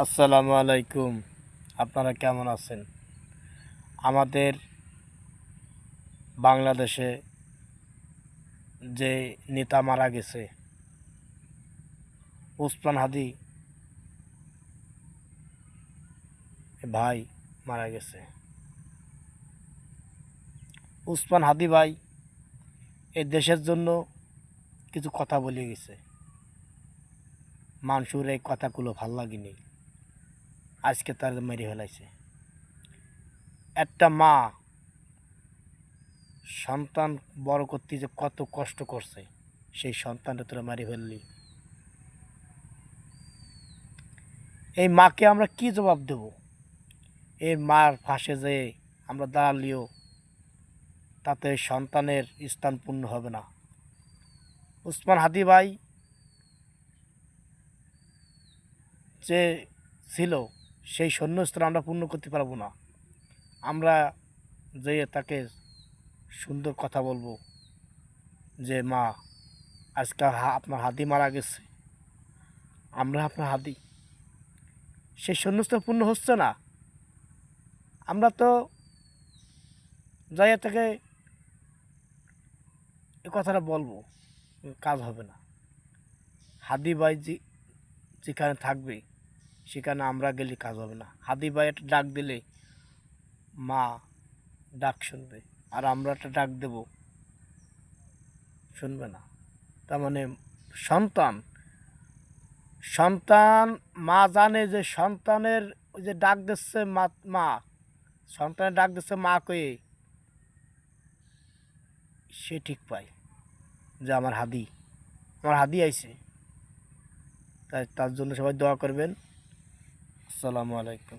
আসসালামু আলাইকুম। আপনারা কেমন আছেন? আমাদের বাংলাদেশে যে নেতা মারা গেছে, ওসমান হাদি ভাই মারা গেছে। ওসমান হাদি ভাই এই দেশের জন্য কিছু কথা বলে গেছে। মানুষের এই কথাগুলো ভাল লাগেনি, আজকে তার মেরে ফেলাইছে। একটা মা সন্তান বড় করতে যে কত কষ্ট করছে, সেই সন্তানটা তোরা মেরে ফেললি। এই মাকে আমরা কি জবাব দেব? এই মার পাশে যে আমরা দাঁড়ালিও তাতে সন্তানের স্থান পূর্ণ হবে না। ওসমান হাদি ভাই যে ছিল, সেই শূন্যস্থান আমরা পূর্ণ করতে পারবো না। আমরা যে তাকে সুন্দর কথা বলবো যে মা, আজকে আপনার হাদি মারা গেছে, আমরা আপনার হাদি, সেই শূন্যস্থান পূর্ণ হচ্ছে না। আমরা তো যাইয়া তাকে এ কথাটা বলবো, কাজ হবে না। হাদি ভাই যেখানে থাকবে সেখানে আমরা গেলে কাজ হবে না। হাদি ভাই একটা ডাক দিলে মা ডাক শুনবে, আর আমরা একটা ডাক দেব, শুনবে না। তার মানে সন্তান সন্তান মা জানে যে সন্তানের ওই যে ডাক দিচ্ছে মা, মা সন্তানের ডাক দিচ্ছে মা কয়ে, সে ঠিক পায় যে আমার হাদি আইছে। তাই তার জন্য সবাই দোয়া করবেন। আসসালামু আলাইকুম।